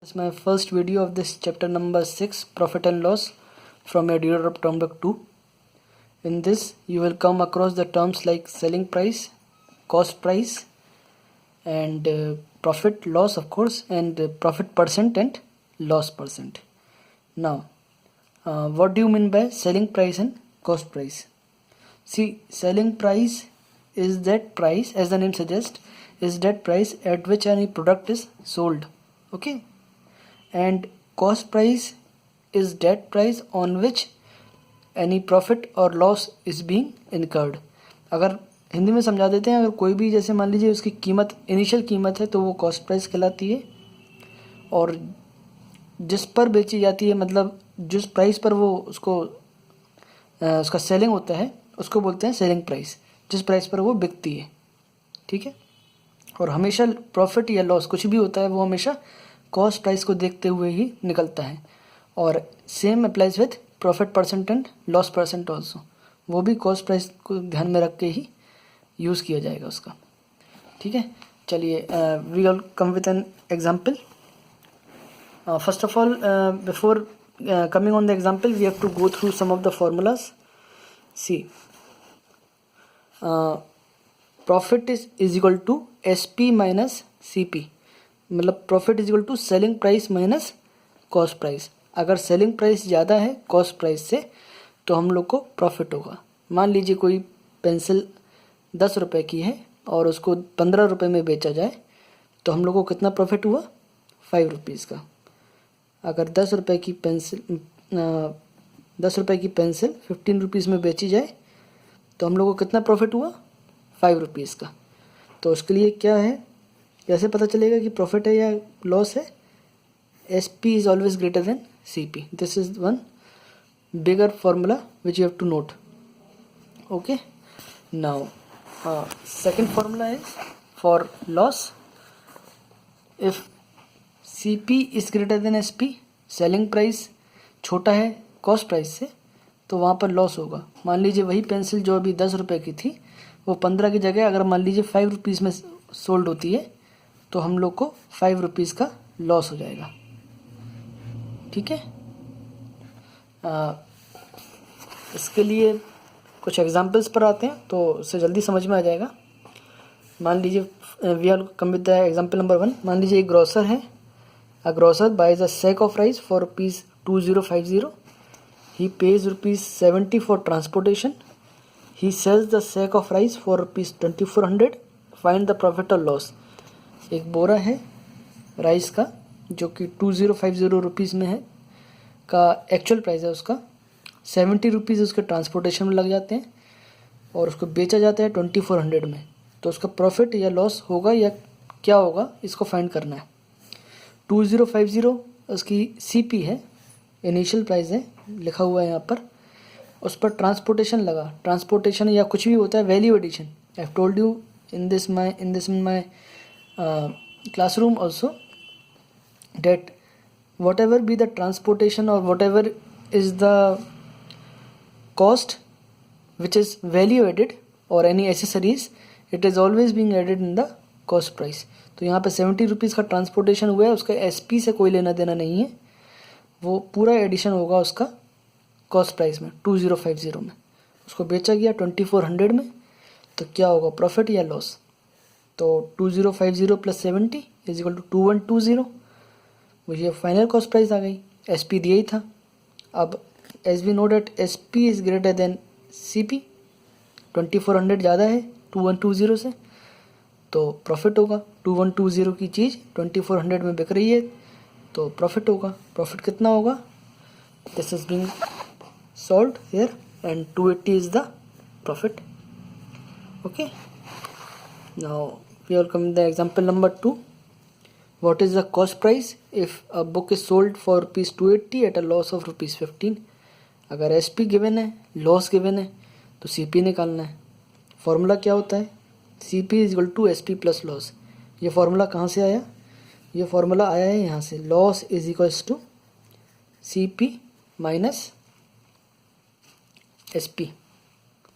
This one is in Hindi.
It's my first video of this chapter number 6, Profit and Loss, from your Dealer of Term Book 2. In this, you will come across the terms like selling price, cost price, and profit loss, of course, and profit percent and loss percent. Now, what do you mean by selling price and cost price? See, selling price is that price, as the name suggests, is that price at which any product is sold. Okay, and cost price is that price on which any profit or loss is being incurred. अगर हिंदी में समझा देते हैं, अगर कोई भी जैसे मान लीजिए उसकी कीमत इनिशियल कीमत है तो वो कॉस्ट प्राइस कहलाती है, और जिस पर बेची जाती है मतलब जिस प्राइस पर वो उसका सेलिंग होता है उसको बोलते हैं सेलिंग प्राइस, जिस प्राइस पर वो बिकती है. ठीक है, और हमेशा प्रॉफिट या लॉस कुछ भी होता है वो हमेशा कॉस्ट प्राइस को देखते हुए ही निकलता है. और same applies with profit percent and loss percent also, वो भी कॉस्ट प्राइस को ध्यान में रख के ही यूज़ किया जाएगा उसका. ठीक है, चलिए we will come with an example. First of all, before coming on the example, we have to go through some of the formulas. See, profit is equal to SP minus CP, मतलब profit is equal to selling price minus cost price. अगर सेलिंग प्राइस ज़्यादा है कॉस्ट प्राइस से तो हम लोग को प्रॉफिट होगा. मान लीजिए कोई पेंसिल 10 रुपये की है और उसको 15 रुपये में बेचा जाए तो हम लोग को कितना प्रॉफिट हुआ? 5 रुपीज़ का. अगर 10 रुपये की पेंसिल 15 रुपीज़ में बेची जाए तो हम लोग को कितना प्रॉफिट हुआ? 5 रुपीज़ का. तो उसके लिए क्या है, कैसे पता चलेगा कि प्रॉफिट है या लॉस है? SP is always greater than CP. This is one bigger formula which you have to note. Okay, now second formula is for loss. If CP is greater than SP, selling price छोटा है कॉस्ट प्राइस से, तो वहाँ पर लॉस होगा. मान लीजिए वही पेंसिल जो अभी 10 रुपये की थी वो 15 की जगह अगर मान लीजिए 5 रुपीज़ में सोल्ड होती है तो हम लोग को 5 रुपीज़ का लॉस हो जाएगा. ठीक है, इसके लिए कुछ एग्जांपल्स पर आते हैं तो उससे जल्दी समझ में आ जाएगा. मान लीजिए we are come with the example number 1. मान लीजिए एक ग्रोसर है. A grocer buys a sack of rice for ₹2050. He pays ₹70 for transportation. He sells the sack of rice for ₹2400. Find the profit or loss. एक बोरा है राइस का जो कि 2050 रुपीज़ में है, का एक्चुअल प्राइस है उसका. 70 रुपीज़ उसके ट्रांसपोर्टेशन में लग जाते हैं और उसको बेचा जाता है 2400 में. तो उसका प्रॉफिट या लॉस होगा या क्या होगा, इसको फाइंड करना है. 2050 उसकी CP है, इनिशियल प्राइस है, लिखा हुआ है यहाँ पर. उस पर ट्रांसपोर्टेशन लगा. ट्रांसपोर्टेशन या कुछ भी होता है value addition. I have told you in this my classroom also that whatever be the transportation or whatever is the cost which is value added or any accessories, it is always being added in the cost price. तो यहाँ पे 70 रुपीज़ का ट्रांसपोर्टेशन हुआ है, उसका SP से कोई लेना देना नहीं है, वो पूरा एडिशन होगा उसका कॉस्ट प्राइस में 2050 में. उसको बेचा गया 2400 में, तो क्या होगा, प्रॉफिट या लॉस? तो 2050 प्लस 70 इज इक्वल टू 2120. मुझे फाइनल कॉस्ट प्राइस आ गई. SP दिया ही था. अब as we know that SP is greater than CP, 2400 ज़्यादा है 2120 से, तो प्रॉफिट होगा. 2120 की चीज़ 2400 में बिक रही है तो प्रॉफिट होगा. प्रॉफिट कितना होगा? This is being solved here and 280 is the profit. Okay, now we are coming the example number 2. What is the cost price if a book is sold for ₹280 at a loss of ₹15? अगर SP गिवन है, लॉस गिवन है, तो CP निकालना है. फॉर्मूला क्या होता है? CP is equal to SP plus loss. ये फॉर्मूला कहाँ से आया? ये फॉर्मूला आया है यहाँ से. Loss is equals to CP minus SP.